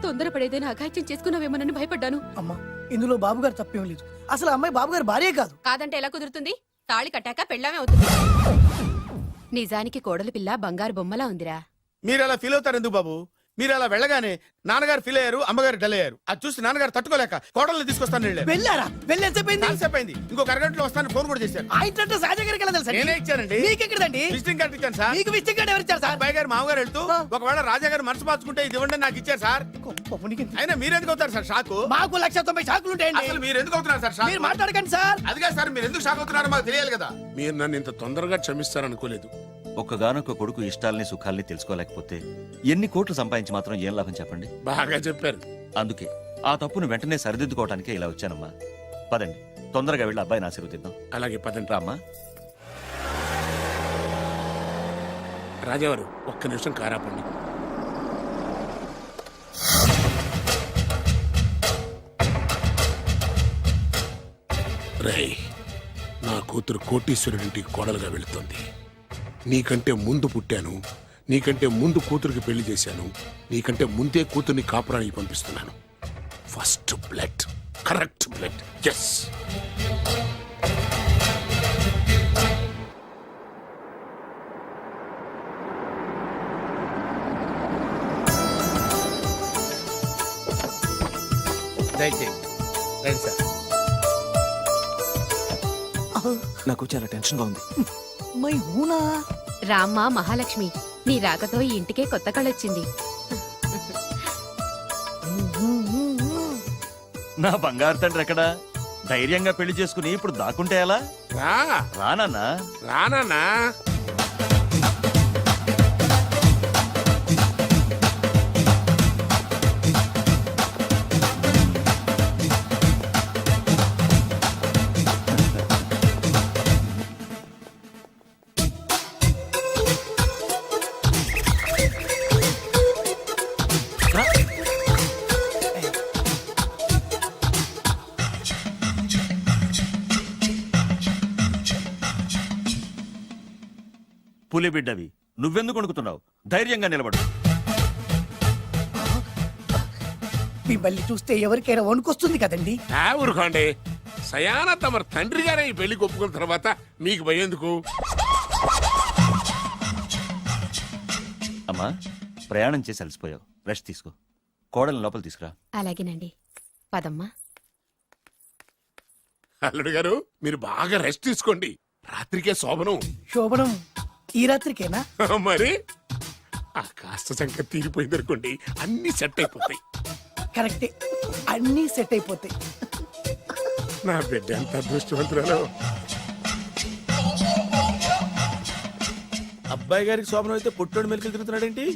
తొందరపడేదైనా అఘాయిత్యం చేసుకున్నావేమోనని భయపడ్డాను. అమ్మా, ఇందులో బాబుగారు తప్పేం లేదు. అసలు ఆ అమ్మాయి బాబుగారు భార్యే కాదు. కాదంటే ఎలా కుదురుతుంది? తాళి కట్టాక పెళ్ళామే అవుతుంది. నిజానికి కోడలి పిల్ల బంగారు బొమ్మలా ఉందిరా. మీరు అలా ఫీల్ అవుతారు ఎందుకు బాబు? మీరు అలా వెళ్ళగానే నాన్నగారు ఫీల్ అయ్యారు, అమ్మగారు డల్ అయ్యారు. అది చూసి నాన్నగారు తట్టుకోలేక కోడల్ని తీసుకొస్తాను వెళ్ళారు. వెళ్ళారా? వెళ్ళేసేపోయింది. కాసేపోయింది. ఇంకొక అరగంటలో వస్తాను ఫోన్ కూడా చేశారు. ఆ ఇంట్లో సాజగారికి ఎలా తెలుసా? నేనే ఇచ్చానండి. మీకెక్కడండి? విజిటింగ్ కార్డు ఇచ్చాను సార్. మీకు విజిటింగ్ కార్డు ఎవరిచ్చారు సార్? అబ్బాయి గారు మామగారు వెళ్తూ ఒకవేళ రాజా గారు మనసు మార్చుకుంటే ఇది ఇవ్వండి నాకు ఇచ్చారు సార్. అయినా మీరు ఎందుకు అవుతారు సార్ షాక్? మాకు 190 షాకులు ఉంటాయండి. అసలు మీరు ఎందుకు అవుతున్నారు సార్ షాక్? మీరు మాట్లాడకండి సార్. అదిగా సార్ మీరు ఎందుకు షాక్ అవుతున్నారో మాకు తెలియాలి కదా. మీరు నన్ను ఇంత తొందరగా క్షమిస్తారనుకోలేదు. ఒక్కగానొక్క కొడుకు ఇష్టాల్ని సుఖాల్ని తెలుసుకోలేకపోతే ఎన్ని కోట్లు సంపాదించి మాత్రం ఏం లాభం చెప్పండి? బాగా చెప్పారు. అందుకే ఆ తప్పును వెంటనే సరిదిద్దుకోవటానికే ఇలా వచ్చానమ్మా. పదండి, తొందరగా వెళ్ళి అబ్బాయిని ఆశీర్వదిద్దాం. అలాగే పదండి. రామ్మా. రాజావారు ఒక్క నిమిషం కారాపండి. రేయ్, నా కూతురు కోటీశ్వరుడింటికి కోడలుగా వెళుతుంది. నీకంటే ముందు పుట్టాను, నీకంటే ముందు కూతురికి పెళ్లి చేశాను, నీకంటే ముందే కూతుర్ని కాపురానికి పంపిస్తున్నాను. First blood, correct blood. Yes. రండి సార్. నాకు చాలా టెన్షన్గా ఉంది. మై హూనా. రామ్మ మహాలక్ష్మి, నీ రాకతో ఈ ఇంటికే కొత్త కళొచ్చింది. నా బంగారు తండ్రి ఎక్కడా? ధైర్యంగా పెళ్లి చేసుకుని ఇప్పుడు దాక్కుంటే ఎలా? రా రానన్నా. రానా. పులి బిడ్డవి, నువ్వెందుకు వణుకుతున్నావు? ధైర్యంగా నిలబడు. మిమ్మల్ని చూస్తే ఎవరికైనా వణుకొస్తుంది కదండి. ఊరుకోండి. సయానా తమ తండ్రి గారే ఈ పెళ్లి ఒప్పుకున్న తర్వాత మీకు భయందుకు? అమ్మా, ప్రయాణం చేసి అలసిపోయావు, రెస్ట్ తీసుకో. కోడలు లోపల తీసుకురా. అలాగేనండి, పదమ్మా. అల్లుడు గారు మీరు బాగా రెస్ట్ తీసుకోండి. రాత్రికే శోభనం. శోభనం ఈ రాత్రికేనా? మరి ఆ కాస్త సంఖ్య తీరిపోయింది అనుకోండి, అన్ని సెట్ అయిపోతాయి. కరెక్టే, అన్నీ సెట్ అయిపోతాయి. నా బిడ్డ ఎంత అదృష్టవంతురాలు. అబ్బాయి గారికి శోభనం అయితే పుట్టోడు మెలికలు తిరుగుతున్నాడేంటి?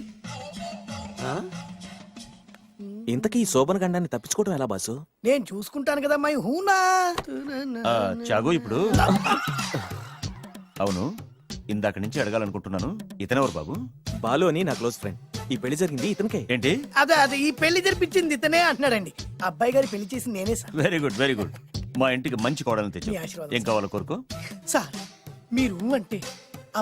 ఇంతకీ ఈ శోభన గండాన్ని తప్పించుకోవడం ఎలా బాసు? నేను చూసుకుంటాను కదా మై హూనా. చాగు ఇప్పుడు. అవును, ఇందాక నుంచి అడగాలనుకుంటున్నాను, ఇతనెవరు బాబు? బాలు అని నా క్లోజ్ ఫ్రెండ్. ఈ పెళ్లి జరిగింది ఇతనికే. ఏంటి? అదే ఈ పెళ్లి జరిపించింది ఇతనే అంటున్నాడండి. అబ్బాయి గారి పెళ్లి చేసింది నేనే sir. Very good, very good. మా ఇంటికి మంచి కోడలను తెచ్చు. మీ ఆశీర్వాదం ఏం కావాలో కోరుకో. సార్ మీరు అంటే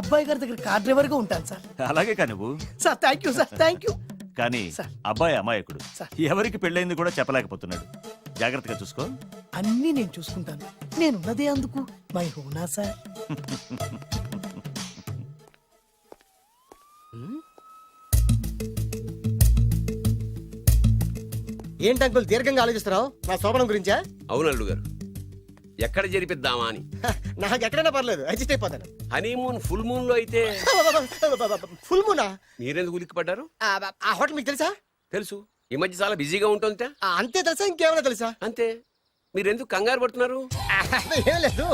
అబ్బాయి గారి దగ్గర కార్ డ్రైవర్ గా ఉంటాను సార్. అలాగే కానీ నువ్వు. Sir thank you sir, thank you. కానీ సార్. అబ్బాయి అమాయకుడు, సార్. ఎవరికి పెళ్ళైంది కూడా చెప్పలేకపోతున్నాడు. జాగ్రత్తగా చూసుకో. అన్నీ నేను చూసుకుంటాను. నేనున్నదే అందుకు మై హూనా సార్. ఏంటి అంకుల్ దీర్ఘంగా ఆలోచిస్తున్నావు? నా శోభనం గురించా? అవును అల్లుడు గారు, ఎక్కడ జరిపిద్దామా అని. నాకు ఎక్కడైనా పర్లేదు, అడ్జస్ట్ అయిపోతాను. హనీమూన్ ఫుల్ మూన్ లో అయితే ఫుల్ మూనా? మీరెందుకు ఉలిక్కిపడ్డారు? ఆ హోటల్ మీకు తెలుసా? తెలుసు, ఈ మధ్య చాలా బిజీగా ఉంటుంది. అంతే తెలుసా, ఇంకేమైనా తెలుసా? అంతే. మీరెందుకు కంగారు పడుతున్నారు? ఏం లేదు,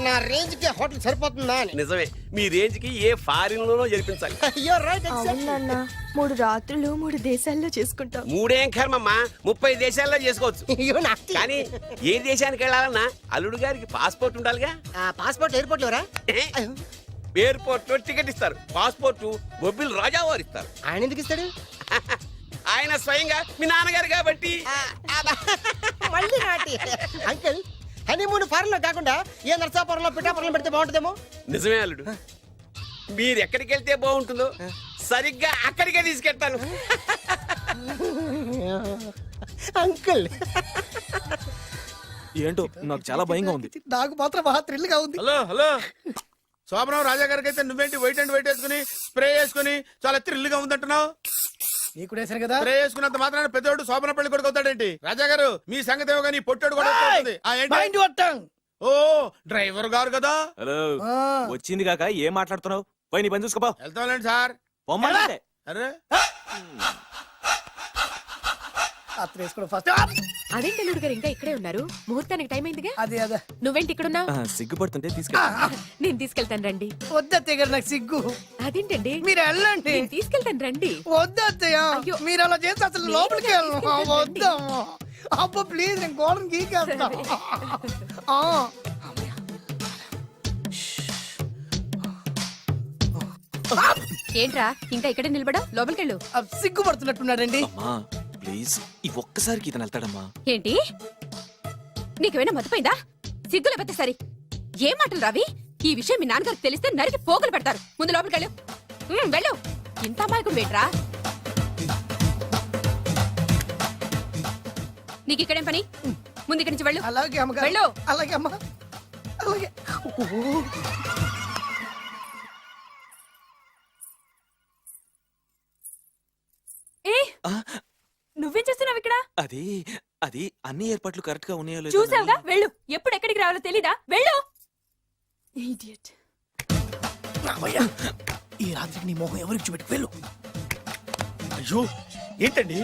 నా రేంజ్ కి హోటల్ సరిపోతుందా అని. నిజమే, మీ రేంజ్ కి ఏ ఫారిన్ లోనో జరిపించాలి. You're right, exactly. అవునన్న 3 రాత్రులు 3 దేశాల్లో చేసుకుంటాం. 3 కర్మమ్మా, 30 దేశాల్లో చేసుకోవచ్చు. You nasty. కానీ ఏ దేశానికి వెళ్ళాలన్నా అల్లుడు గారికి పాస్పోర్ట్ ఉండాలిగా. Passport airport LoRa? ఎయిర్పోర్ట్ లో టికెట్ ఇస్తారు, పాస్పోర్ట్ బొబ్బిల్ రాజా వారు ఇస్తారు. ఆయన ఎందుకు ఇస్తాడు? ఆయన స్వయంగా మీ నాన్నగారు కాబట్టి. మళ్ళీ నాటి అంకుల్, హనీమూన్ ఫారెన్ లో కాకుండా ఏ నర్సాపురంలో పిఠాపురంలో పెడితే బాగుంటుందేమో. నిజమే అల్లుడు, మీరు ఎక్కడికి వెళ్తే బాగుంటుందో సరిగ్గా అక్కడికే తీసుకెళ్తాను. అంకుల్ ఏంటో నాకు చాలా భయంగా ఉంది. నాకు మాత్రం బాగా థ్రిల్ గా ఉంది. హలో హలో, శోభనం రాజా గారికి అయితే నువ్వేంటి వైట్ అండ్ వైట్ వేసుకుని స్ప్రే వేసుకుని చాలా థ్రిల్ గా ఉందంటున్నావు? నీకు వేసాను కదా. స్ప్రే వేసుకున్నంత మాత్రాన పెద్దోడు శోభన పెళ్లి కొడుకు అవుతాడేంటి? రాజా గారు మీ సంగతి ఏమో కానీ పొట్టోడు కూడా అవుతుంది. Mind your tongue. ఓ డ్రైవర్ గారు కదా. హలో, వచ్చింది కాక ఏం మాట్లాడుతున్నావు? పోయి నీ పని చూసుకోపో. వెళ్తాంలేండి సార్. పొమ్మంటే అరే అత్ర వేసుకోవడం ఫస్ట్. అదేంటి అల్లుడు గారు ఇంకా ఇక్కడే ఉన్నారు? ముహూర్తానికి టైం అయిందిగా. అదే అదే నువ్వేంటి ఇక్కడున్నా? సిగ్గుపడుతుంటే తీసుకెళ్ళి. నేను తీసుకెళ్తాను రండి. వద్దత్తయ్య గారు, నాకు సిగ్గు. అదేంటండి? మీరు వెళ్ళండి. నేను తీసుకెళ్తాను రండి. వద్దత్తయ్య, అయ్యో. మీరు అలా చేస్తే అసలు లోపలికి వెళ్ళను. వద్దమ్మా. అబ్బా ప్లీజ్, నేను గోడను గీకేస్తా. ఏంట్రా ఇంకా ఇక్కడే నిలబడా? లోపలికెళ్ళు. సిగ్గుపడుతున్నట్టున్నాడండి. అమ్మా ప్లీజ్, ఈ ఒక్కసారికి ఇతను వెళ్తాడమ్మా. ఏంటి నీకేమైనా మతిపోయిందా? సిగ్గులు పెద్ద సరి. ఏ మాటలు రావి? ఈ విషయం మీ నాన్నగారికి తెలిస్తే నరికి పోగులు పెడతారు. ముందు లోపలికెళ్ళు. వెళ్ళు. ఇంత అమాయకుడు వేట్రా? నీకు ఇక్కడేం పని? ముందు ఇక్కడి నుంచి వెళ్ళు. అలాగే అమ్మగారు. వెళ్ళు. అలాగే అమ్మా, అలాగే. ఏ నువ్వేం చేస్తున్నావు ఇక్కడ? అది అది అన్ని ఏర్పాట్లు కరెక్ట్ గా ఉన్నాయో లేదో చూసావుగా? అని- వెళ్ళు. ఎప్పుడు ఎక్కడికి రావాలో తెలీదా? వెళ్ళు. Idiot. రామయ్య, ఈ రాత్రికి నీ మొహం ఎవరికి చూపెట్టి వెళ్ళు. అయ్యో ఏంటండి,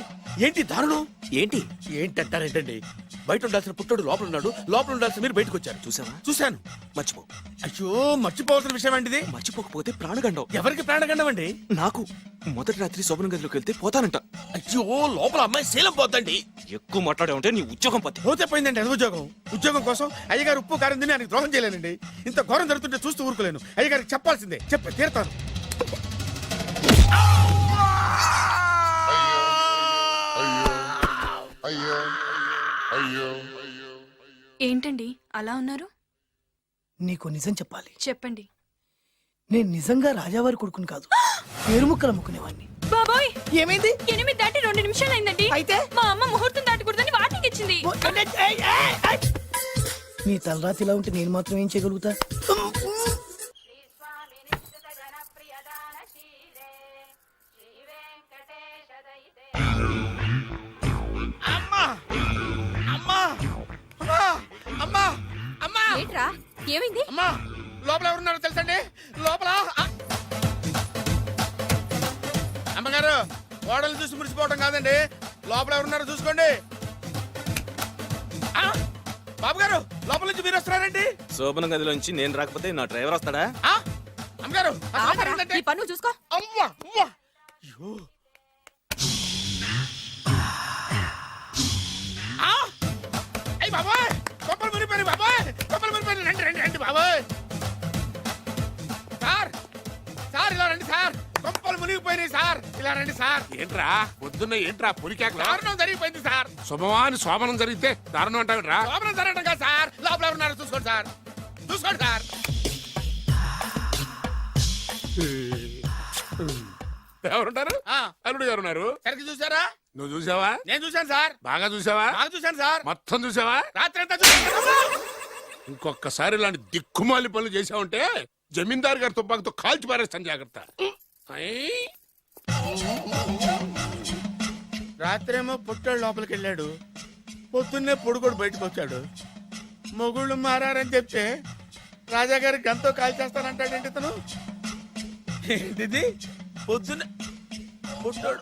ఏంటి దారుణం? ఏంటి ఏంటంటారేంటండి? బయట ఉండాల్సిన పుట్టోడు లోపల ఉన్నాడు, లోపల ఉండాల్సిన మీరు బయటకు వచ్చారు. చూసావా? చూశాను. మర్చిపో. అయ్యో మర్చిపోవాల్సిన విషయం ఏంటిది? మర్చిపోకపోతే ప్రాణగండం. ఎవరికి ప్రాణగండం అండి? నాకు మొదటి రాత్రి శోభన గదిలోకి వెళ్తే పోతానంట. అయ్యో లోపల అమ్మాయి శీలం పోద్దండి. ఎక్కువ మాట్లాడే ఉంటే నీ ఉద్యోగం పోతే. పోతే పోయిందండి అది ఉద్యోగం. ఉద్యోగం కోసం అయ్యగారు ఉప్పు కారం తిని ఆయనకు ద్రోహం చేయలేనండి. ఇంత ఘోరం జరుగుతుంటే చూస్తూ ఊరుకోలేను. అయ్యగారికి చెప్పాల్సిందే, చెప్పి తీరుతాను. ఏంటండి అలా ఉన్నారు? నీకు నిజం చెప్పాలి. చెప్పండి. నేను నిజంగా రాజావారి కొడుకుని కాదు, పేరుముక్కలు అమ్ముకునేవాడిని. బాబోయ్, ఏమైంది? 8 దాటి 2 నిమిషాలు అయిందండి. అయితే మా అమ్మ ముహూర్తం దాటకూడదని వాటికి ఇచ్చింది. నీ తలరాతి ఇలా ఉంటే నేను మాత్రం ఏం చేయగలుగుతా? ఏంట్రా ఏమైంది? అమ్మా లోపల ఎవరున్నారో తెలుసండి? లోపల అమ్మగారు, ఓడలు చూసి మురిసిపోవడం కాదండి, లోపల ఎవరున్నారో చూసుకోండి. బాబు గారు, లోపల నుంచి మీరు వస్తున్నారండి? శోభన గదిలోంచి నేను రాకపోతే నా డ్రైవర్ వస్తాడా? అమ్మగారు ఆపరా, ఈ పన్ను చూసుకో. అమ్మా అమ్మా. అయ్యో అయ్యి బాబాయ్, కొప్పలు మునిపోయి బాబాయ్, కొప్పలు మునిపోయి. రండి రండి రండి బాబాయ్. సార్ సార్ ఇలా రండి సార్, కొప్పలు మునిగిపోయినాయి సార్, ఇలా రండి సార్. ఏంట్రా పొద్దున్న ఏంట్రా పులికేక? దారుణం జరిగిపోయింది సార్. శుభమాని శోభనం జరిగితే దారుణం అంటావురా? లోపల జరగడం కాదు సార్, లోపల ఎవరున్నారో చూసుకోండి సార్, చూసుకోండి సార్. ఎవరుంటారు? అల్లుడు గారు ఉన్నారు. సరిగ్గా చూసారా? నువ్వు చూసావా? నేను చూశాను సార్. బాగా చూసావా? బాగా చూశాను సార్. మొత్తం చూసావా? రాత్రి అంతా చూశాను. ఇంకొకసారి ఇలాంటి దిక్కుమాలి పనులు చేసావంటే జమీందారు గారి తుపాకుతో కాల్చి పారేస్తాను, జాగ్రత్త. రాత్రేమో పుట్టాడు లోపలికి వెళ్ళాడు, పొద్దున్నే పొడుగోడు బయటకు వచ్చాడు. మొగుళ్ళు మారని చెప్తే రాజాగారి గంతో కాల్చేస్తానంటాడేంటి ఇతను? ఏంటిది పొద్దున్నే పుట్టాడు